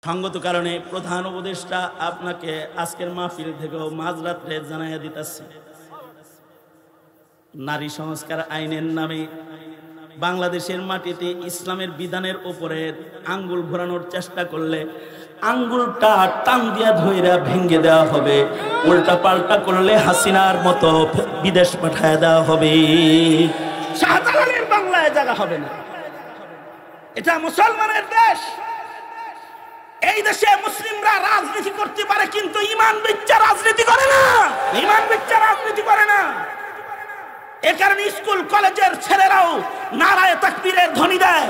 সঙ্গত কারণে প্রধান উপদেষ্টা আপনাকে আজকের মাহফিল থেকেও মাঝরাত্রে জানাইয়া দিতেছে, নারী সংস্কার আইনের নামে বাংলাদেশের মাটিতে ইসলামের বিধানের উপরে আঙ্গুল ঘোরানোর চেষ্টা করলে আঙ্গুলটা টান দিয়া ধইরা ভেঙে দেওয়া হবে, উল্টা পাল্টা করলে হাসিনার মতো বিদেশ পাঠায় দেওয়া হবে। শাহজালালের বাংলায় জায়গা হবে না। এটা মুসলমানের দেশ। এই দেশে মুসলিমরা রাজনীতি করতে পারে, কিন্তু ঈমান বিচ্ছা রাজনীতি করে না। ঈমান বিচ্ছা রাজনীতি করে না। এ কারণে স্কুল কলেজের ছেলেরাও নারায়ে তাকবীরের ধ্বনি দেয়।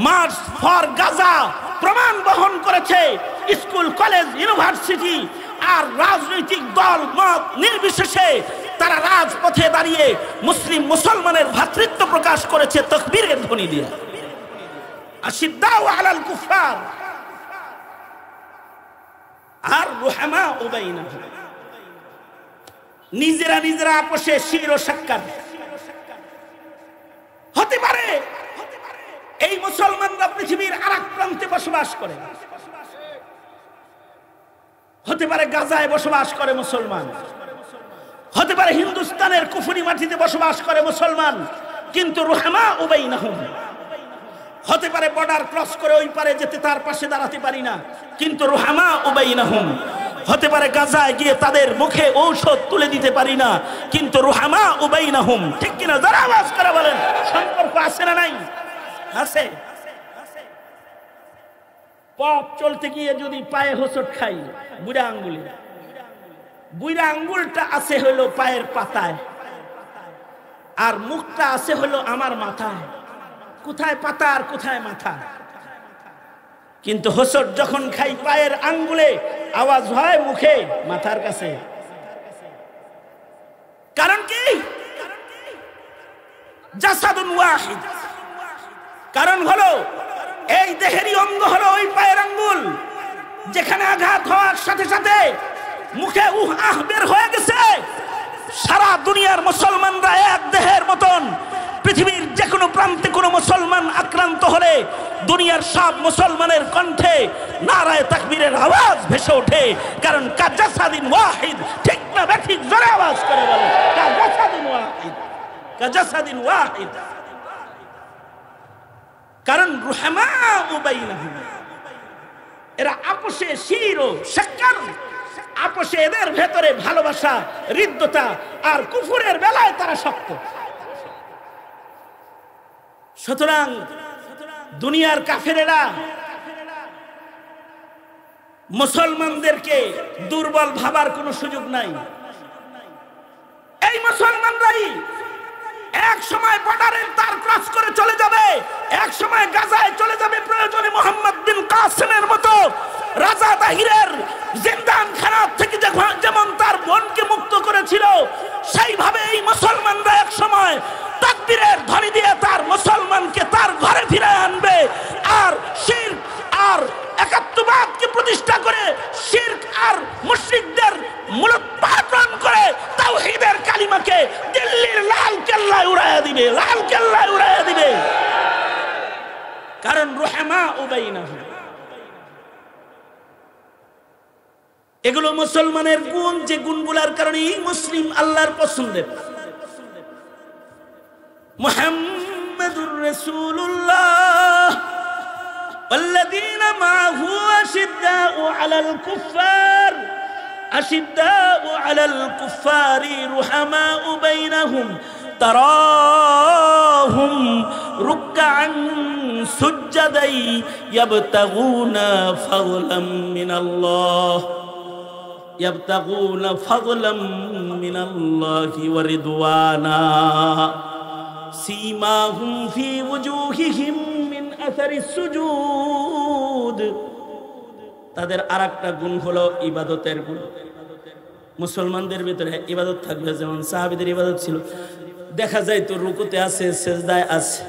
মার্চ ফর গাজা প্রমাণ বহন করেছে। স্কুল কলেজ ইউনিভার্সিটি আর রাজনৈতিক দল মত নির্বিশেষে তারা রাজপথে দাঁড়িয়ে মুসলিম মুসলমানের ভ্রাতৃত্ব প্রকাশ করেছে তাকবীরের ধ্বনি দিয়ে। আশিদ্দাউ আলাল কুফার আর রুহামা বাইনাহুম, নিজেরা নিজেরা আপোষে শির ও সাক্কার। হতে পারে এই মুসলমানরা পৃথিবীর আরেক প্রান্তে বসবাস করে, হতে পারে গাজায় বসবাস করে মুসলমান, হতে পারে হিন্দুস্তানের কুফরি মাটিতে বসবাস করে মুসলমান, কিন্তু রুহামা বাইনাহুম। হতে পারে বর্ডার ক্রস করে ওই পারে যেতে তার পাশে দাঁড়াতে পারি না, কিন্তু রুহামা বাইনাহুম। হতে পারে গাজায় গিয়ে তাদের মুখে ঔষধ তুলে দিতে পারি না, কিন্তু রুহামা বাইনাহুম। ঠিক কিনা? যারা আওয়াজ করে বলেন সম্পর্ক আছে না নাই? আছে। পথ চলতে গিয়ে যদি পায়ে হোঁচট খাই, বুড়া আঙ্গুলে, বুড়া আঙ্গুলটা আছে হলো পায়ের পাতায়, আর মুখটা আছে হলো আমার মাথায়। কোথায় পাতা আর কোথায় মাথা? কিন্তু হোঁচট যখন খাই পায়ের আঙ্গুলে, আওয়াজ হয় মুখে, মাথার কাছে। কারণ কি? জাসাদুন ওয়াহিদ। কারণ হলো এই দেহেরই অঙ্গ হলো ওই পায়ের আঙ্গুল, যেখানে আঘাত হওয়ার সাথে সাথে মুখে উহ আহ বের হয়ে গেছে। সারা দুনিয়ার মুসলমানরা এক দেহের মতন। পৃথিবীর যে কোনো প্রান্তে কোনো মুসলমান আক্রান্ত হলে দুনিয়ার সব মুসলমানের কণ্ঠে নারায়ে তাকবীরের আওয়াজ ভেসে ওঠে। কারণ কাজাসাদিন ওয়াহিদ। ঠিক না ব্যাঠিক? জোরে আওয়াজ করে বলে কাজাসাদিন ওয়াহিদ, কাজাসাদিন ওয়াহিদ। কারণ রুহামা বাইনাহুম, এরা আপোষে শির ও সাক্কার। আপোষে এদের ভেতরে ভালোবাসা, হৃদ্যতা, আর কুফরের বেলায় তারা শক্ত। সুতরাং দুনিয়ার কাফেরেরা মুসলমানদেরকে দুর্বল ভাবার কোনো সুযোগ নাই। এই মুসলমানরাই এক সময় বর্ডারের তার ক্রস করে চলে যাবে, এক সময় গাজায় চলে যাবে। প্রয়োজনে মোহাম্মদ বিন কাসেমের মতো রাজা তাহিরের জিন্দানখানা থেকে যেমন তার বোনকে মুক্ত করেছিল, সেইভাবে এই মুসলমানরা এক সময় তাকবীরের ধ্বনি দিয়ে তার মুসলমানকে তার ঘরে ফিরে আনবে। আর শিরক আর একাত্মবাদকে প্রতিষ্ঠা করে শিরক আর মুশরিকদের মূলোৎপাটন করে তাওহীদের কালিমাকে দিল্লির লাল কেল্লায় উড়াইয়া দিবে, লাল কেল্লায় উড়াইয়া দিবে। কারণ রুহামা বাইনাহুম। এগুলো মুসলমানের গুণ, যে গুণগুলোর কারণে এই মুসলিম আল্লাহর পছন্দের। মুহাম্মাদুর রাসূলুল্লাহ ওয়াল্লাযীনা মাআহু আশিদ্দাউ আলাল কুফফার আশিদ্দাউ আলাল কুফফারি রুহামাউ বাইনাহুম তারাহুম রুকআন সুজদাই ইয়াবতাগুনা ফাদলাম মিনাল্লাহ ইয়াবতাগুনা ফাদলাম মিনাল্লাহি ওয়া রিদওয়ানা সীমাহুম ফি ওজুহিহিম মিন আসারিস সুজুদ। তাদের আরেকটা গুণ হলো ইবাদতের গুণ। মুসলমানদের ভিতরে ইবাদত থাকবে, যেমন সাহাবীদের ইবাদত ছিল। দেখা যায় তো রুকুতে আছে, সেজদায় আছে।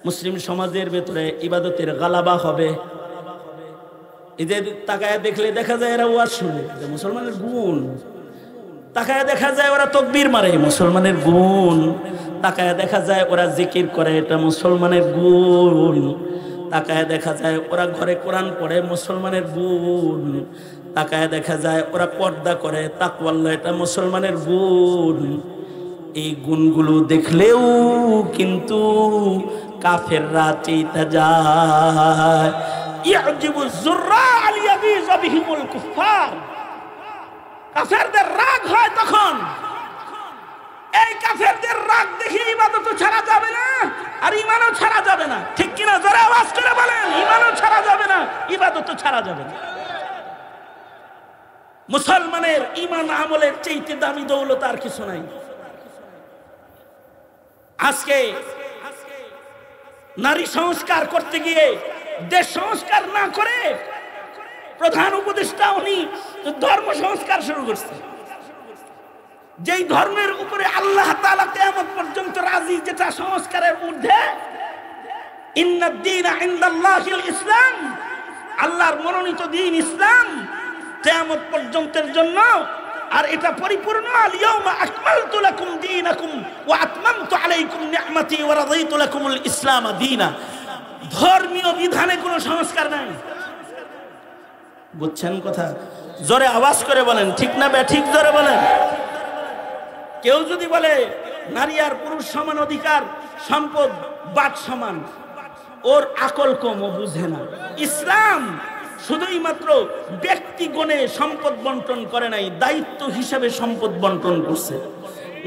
মুসলিম সমাজের ভিতরে ইবাদতের গালাবা হবে। এদের তাকায় দেখলে দেখা যায় এরা ওয়াজ শুনে, মুসলমানের গুণ। তাকায় দেখা যায় ওরা তাকবীর মারে, মুসলমানের গুণ। তাকায় দেখা যায় ওরা জিকির করে, এটা মুসলমানের গুণ। তাকায় দেখা যায় ওরা ঘরে কোরআন পড়ে, মুসলমানের গুণ। তাকায় দেখা যায় ওরা পর্দা করে, তাকওয়াল্লাহ, এটা মুসলমানের গুণ। এই গুণগুলো দেখলেও কিন্তু কাফেররা চেতা যায়। ইয়াজিবু যুররা আলিয়াবিজ বিহিমুল কুফার। কাফেরদের রাগ হয় তখন। এই কাফেরদের রাগ দেখে ইবাদত ছাড়া যাবে না, আর ঈমানও ছাড়া যাবে না। ঠিক কিনা? জোরে আওয়াজ করে বলেন। ঈমানও ছাড়া যাবে না, ইবাদতও ছাড়া যাবে না। মুসলমানের ঈমান আমলের চাইতে দামি দৌলত আর কিছু নাই। আজকে নারী সংস্কার করতে গিয়ে দেশ সংস্কার না করে প্রধান উপদেষ্টা উনি ধর্ম সংস্কার শুরু করছে। যেই ধর্মের উপরে আল্লাহ তাআলা কিয়ামত পর্যন্ত রাজি, যেটা সংস্কারের ঊর্ধ্বে, ইন্নাদ দীনা ইনদাল্লাহিল ইসলাম, আল্লাহর মনোনীত দ্বীন ইসলাম কিয়ামত পর্যন্তের জন্য। আর এটা পরিপূর্ণ। আল ইয়াউমা আকমালতু লাকুম দীনাকুম ওয়া আতমামতু আলাইকুম নি'মাতি ওয়া রাদিতু লাকুমুল ইসলাম দীনা। ধর্মীয় বিধানে কোনো সংস্কার নাই। বুঝছেন কথা? জোরে আওয়াজ করে বলেন, ঠিক না বে ঠিক? জোরে বলেন। কেউ যদি বলে নারী আর পুরুষ সমান অধিকার, সম্পদ বাদ সমান, ওর আকল কম, ও বুঝে না। ইসলাম শুধুই মাত্র ব্যক্তিগণে সম্পদ বন্টন করে নাই, দায়িত্ব হিসাবে সম্পদ বন্টন করছে।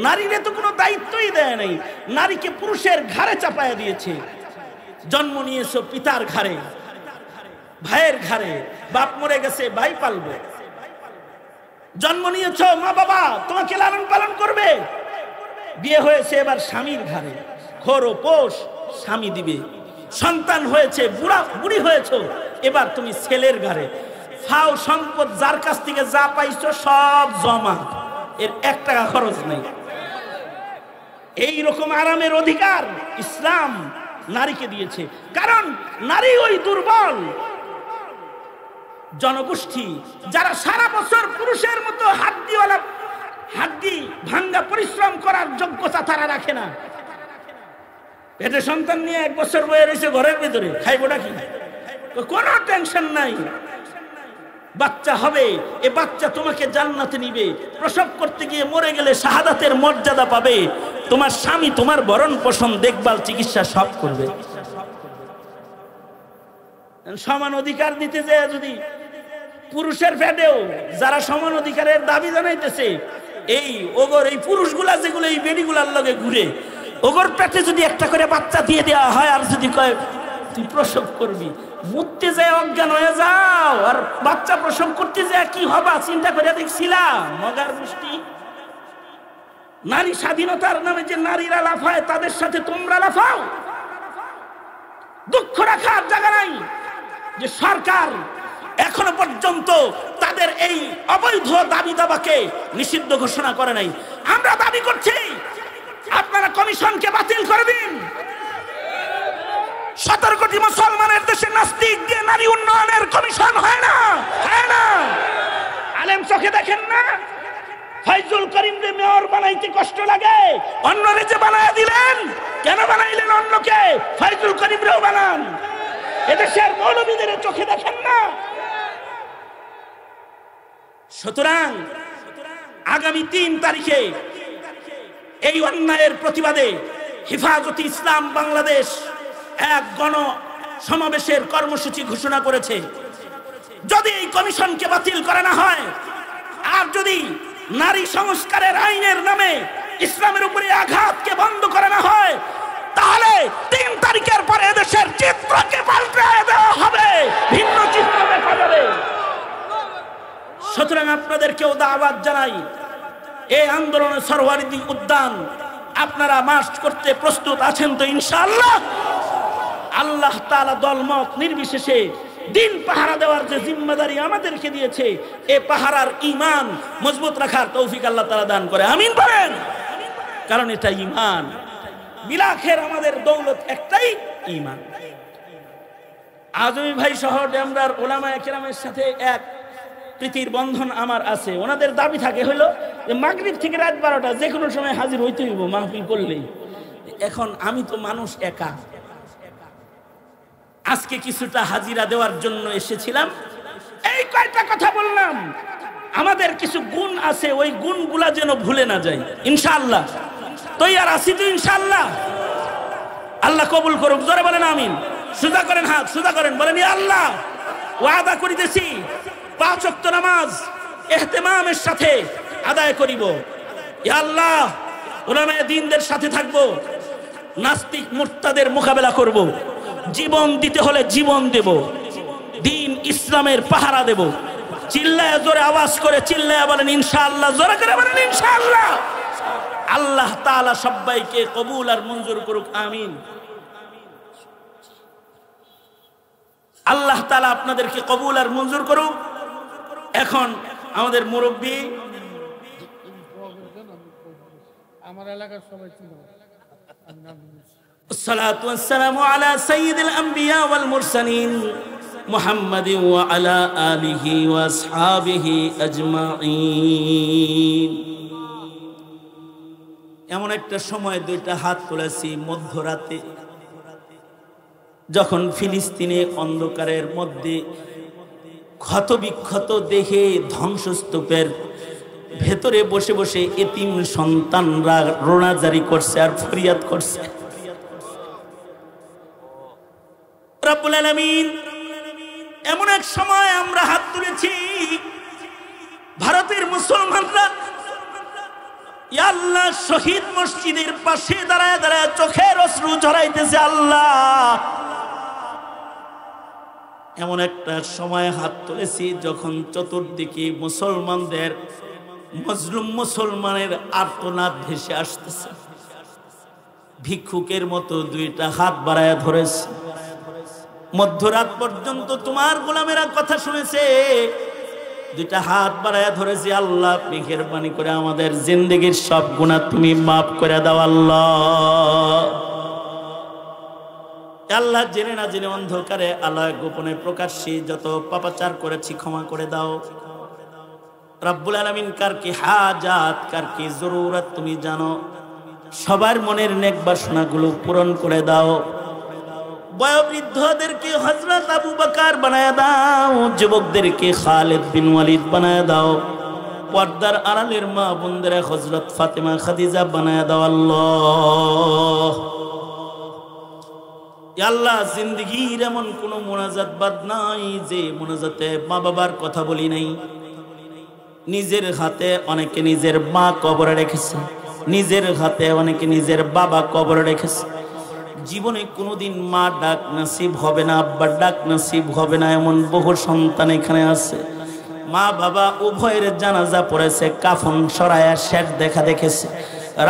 নারীরে তো কোনো দায়িত্বই দেয় নাই। নারীকে পুরুষের ঘাড়ে চাপায়া দিয়েছে। জন্ম নিয়েছো পিতার ঘাড়ে, ভাইয়ের ঘাড়ে, বাপ মরে গেছে ভাই পালবে। জন্ম নিয়েছো মা বাবা তোমাকে লালন পালন করবে। বিয়ে হয়েছে এবার স্বামীর ঘাড়ে, খোরো পোষ স্বামী দিবে। সন্তান হয়েছে, বুড়ি হয়েছো, এবার তুমি ছেলের ঘাড়ে। ফাও সম্পদ যার কাছ থেকে যা পাইছো সব জমা, এর 1 টাকা খরচ নেই। এই রকম আরামের অধিকার ইসলাম নারীকে দিয়েছে। কারণ নারী ওই দুর্বল জনগোষ্ঠী যারা সারা বছর পুরুষের মতো হাড্ডি ভাঙ্গা পরিশ্রম করার যোগ্যতা তারা রাখে না। পেটে সন্তান নিয়ে 1 বছর বয়ে রয়েছে ঘরের ভিতরে, খাইবোটা কি? কোনো টেনশন নাই। বাচ্চা হবে, এ বাচ্চা তোমাকে জান্নাতে নিবে। প্রসব করতে গিয়ে মরে গেলে শাহাদাতের মর্যাদা পাবে। তোমার স্বামী তোমার ভরণ পোষণ, দেখভাল, চিকিৎসা সব করবে। সমান অধিকার দিতে যায় যদি পুরুষের পেটেও যারা সমান অধিকারের দাবি জানাইতেছে, এই ওগর এই পুরুষগুলা যেগুলো এই বেডিগুলার লগে ঘুরে, ওগর পেটে যদি একটা করে বাচ্চা দিয়ে দেওয়া হয়, আর যদি কয় তুই প্রসব করবি, মুততে যায় অজ্ঞান হয়ে যাও, আর বাচ্চা প্রসব করতে যায় কি হবা চিন্তা করে দেখছিলাম? মগার মুষ্টি। নারী স্বাধীনতার নামে যে নারীরা লাফায়, তাদের সাথে তোমরা লাফাও। দুঃখ রাখার জায়গা নাই যে সরকার এখনো পর্যন্ত তাদের এই অবৈধ দাবি দাবাকে নিষিদ্ধ ঘোষণা করে নাই। আমরা দাবি করছি আপনারা কমিশনকে বাতিল করে দিন। 17 কোটি মুসলমানের দেশে নাস্তিক দিয়ে নারী উন্নয়নের কমিশন হয় না, হয় না। আলেম চোখে দেখেন না? ফাইজুল করিমকে মেয়র বানাইতে কষ্ট লাগে, অন্যরে যে বানায় দিলেন, কেন বানাইলেন অন্যকে? ফাইজুল করিমরেও বানান। এদেশের মৌলবীদের চোখে দেখেন না? সুতরাং আগামী 3 তারিখে এই অন্যায়ের প্রতিবাদে হেফাজতে ইসলাম বাংলাদেশ এক গণ সমাবেশের কর্মসূচি ঘোষণা করেছে। যদি এই কমিশনকে বাতিল করা না হয়, আর যদি নারী সংস্কারের আইনের নামে ইসলামের উপরে আঘাতকে বন্ধ করা না হয়, তাহলে 3 তারিখের পরে এদেশের চিত্রকে পাল্টে দেওয়া হবে, ভিন্ন চিত্র দেখা যাবে। সুতরাং আপনাদেরকেও দাওয়াত জানাই, এই আন্দোলনে সরওয়ারদী উদ্যান আপনারা মার্চ করতে প্রস্তুত আছেন তো? ইনশাআল্লাহ। আল্লাহ তাআলা দলমত নির্বিশেষে দিন পাহারা দেওয়ার যে জিম্মাদারি আমাদেরকে দিয়েছে, এ পাহারার ঈমান মজবুত রাখার তৌফিক আল্লাহ তাআলা দান করে। আমিন বলেন। কারণ এটা ঈমান। বিলাখের আমাদের দৌলত একটাই, ঈমান। আজমি ভাই সহ ডেমরার উলামায়ে কেরামের সাথে এক প্রীতির বন্ধন আমার আছে। ওনাদের দাবি থাকে হলো যে মাগরিব থেকে রাত 12টা যে কোনো সময় হাজির হইতে হইব মাহফিল করলেই। এখন আমি তো মানুষ একা, আজকে কিছুটা হাজিরা দেওয়ার জন্য এসেছিলাম। এই কয়টা কথা বললাম, আমাদের কিছু গুণ আছে, ওই গুণগুলা যেন ভুলে না যাই। ইনশাআল্লাহ তৈয়ার আছি তো ইনশাআল্লাহ। আল্লাহ কবুল করুক, জোরে বলেন আমিন। সুজা করেন হাত, সুজা করেন, বলেন ইয়া আল্লাহ ওয়াদা করিতেছি 5 ওয়াক্ত নামাজ ইহতিমামের সাথে আদায় করিব। ইয়া আল্লাহ উলামায়ে দ্বীনদের সাথে থাকব, নাস্তিক মুরতাদের মোকাবেলা করব, জীবন দিতে হলে জীবন দেব, দ্বীন ইসলামের পাহারা দেব। চিল্লায় জোরে আওয়াজ করে চিল্লায় বলেন ইনশাআল্লাহ, জোরে করে বলেন ইনশাআল্লাহ। আল্লাহ তাআলা সবাইকে কবুল আর মঞ্জুর করুক, আমিন। আল্লাহ তাআলা আপনাদেরকে কবুল আর মঞ্জুর করুক। এখন আমাদের মুরব্বী, আমার এলাকার সবাই ছিল, الصلاة والسلام على سيد الأنبياء والمرسلين محمد وعلى آله وأصحابه أجمعين। এমন একটা সময় দুইটা হাত তুলেছি মধ্যরাতে, যখন ফিলিস্তিনে অন্ধকারের মধ্যে ক্ষতবিক্ষত দেহে ধ্বংসস্তূপের ভেতরে বসে বসে এতিম সন্তানরা রোনাজারি করছে আর ফরিয়াদ করছে। রব্বুল আলামিন এমন এক সময় আমরা হাত তুলেছি, ভারতের মুসলমানরা ইয়া আল্লাহ শহীদ মসজিদের পাশে দাঁড়ায় দাঁড়ায় চোখের অশ্রু ঝরাইতেছে। আল্লাহ এমন একটা সময় হাত তুলেছি যখন চতুর্দিকে মুসলমানদের, মজলুম মুসলমানের আর্তনাদ ভেসে আসতেছে। ভিক্ষুকের মতো দুইটা হাত বাড়ায় ধরেছে। মধ্যরাত পর্যন্ত তোমার গোলামেরা কথা শুনেছে, দুইটা হাত বাড়ায় ধরেছি। আল্লাহ মেহেরবানি করে আমাদের জিন্দেগির সব গুনাহ তুমি মাফ করে দাও। আল্লাহ আল্লাহ জেনে না জেনে অন্ধকারে আল্লাহ গোপনে প্রকাশ্যে যত পাপাচার করেছি ক্ষমা করে দাও। রব্বুল আলামিন কার কি হাজাত, কার কি জরুরত তুমি জানো। সবার মনের নেক বাসনাগুলো পূরণ করে দাও। বয়োবৃদ্ধদেরকে হযরত আবু বকর বানায় দাও, যুবকদেরকে খালিদ বিন ওয়ালিদ বানায় দাও, পর্দার আড়ালের মা বোনদের হযরত ফাতেমা খাদিজা বানায় দাও। আল্লাহ আল্লাহ জিন্দেগির এমন কোন মোনাজাত বাদ নাই যে মোনাজাতে মা বাবার কথা বলি নাই। নিজের হাতে অনেকে নিজের মা কবরে রেখেছে, নিজের হাতে অনেকে নিজের বাবা কবরে রেখেছে। জীবনে কোনোদিন মা ডাক নসিব হবে না, আব্বার ডাক নসিব হবে না, এমন বহু সন্তান এখানে আছে। মা বাবা উভয়ের জানাজা পড়েছে, কাফন সরায়া শেষ দেখা দেখেছে।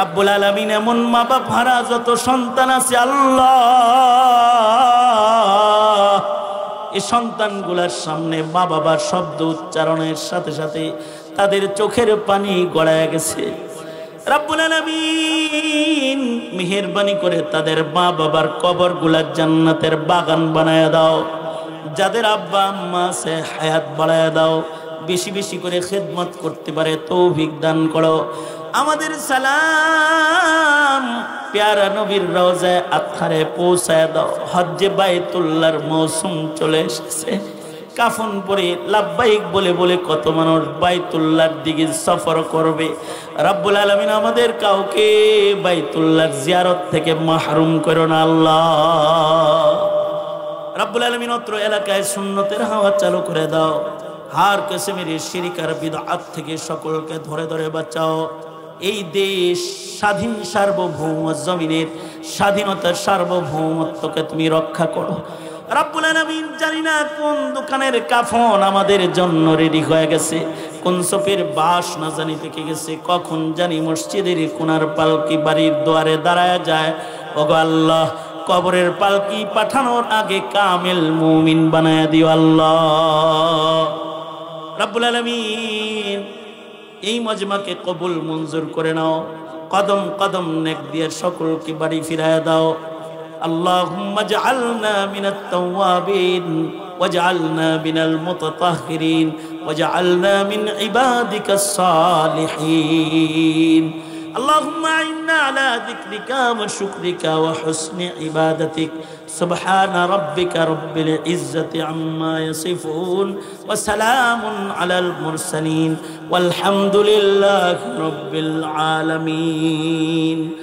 রব্বুল আলামিন এমন মা বাপ হারা যত সন্তান আছে আল্লাহ, এই সন্তানগুলার সামনে মা বাবার শব্দ উচ্চারণের সাথে সাথে তাদের চোখের পানি গড়ায় গেছে। রব্বুল আলামিন মেহেরবানি করে তাদের মা বাবার কবরগুলা জান্নাতের বাগান বানায় দাও। যাদের আব্বা আম্মা আছে হায়াত বাড়ায় দাও, বেশি বেশি করে খেদমত করতে পারে তৌফিক দান করো। আমাদের সালাম প্যারা নবীর রওজায় আতহারে পৌঁছায় দাও। হজ্জে বাইতুল্লাহর মৌসুম চলে এসেছে। কাফন পরে লাব্বাইক বলে বলে কত মানুষ বাইতুল্লাহর দিকে সফর করবে। রব্বুল আলামিন আমাদের কাউকে বাইতুল্লাহর জিয়ারত থেকে মাহরুম করো না আল্লাহ। রব্বুল আলামিন অত্র এলাকায় সুন্নতের হাওয়া চালু করে দাও। হার কিসমের শিরক আর বিদআত থেকে সকলকে ধরে ধরে বাঁচাও। এই দেশ স্বাধীন সার্বভৌম জমিনের স্বাধীনতার সার্বভৌমত্বকে তুমি রক্ষা করো। রব্বুল আলামিন জানি না কোন দোকানের কাফন আমাদের জন্য রেডি হয়ে গেছে, কোন সফের বাস না জানি পেকে গেছে, কখন জানি মসজিদের কোনার পালকি বাড়ির দুয়ারে দাঁড়ায় যায়। ওগো আল্লাহ, কবরের পালকি পাঠানোর আগে কামিল মুমিন বানায় দিও আল্লাহ। রব্বুল আলামিন এই মজমাকে কবুল মঞ্জুর করে নাও। কদম কদম নেক দিয়ে সকলকে বাড়ি ফিরায় দাও। আল্লাহুম্মা জাআলনা মিনাত তাওয়াবিন ওয়াজআলনা মিনাল মুতাতাহহিরিন ওয়াজআলনা মিন ইবাদিকাস সালিহিন। اللهم أعنا على ذكرك وشكرك وحسن عبادتك سبحان ربك رب العزة عما يصفون وسلام على المرسلين والحمد لله رب العالمين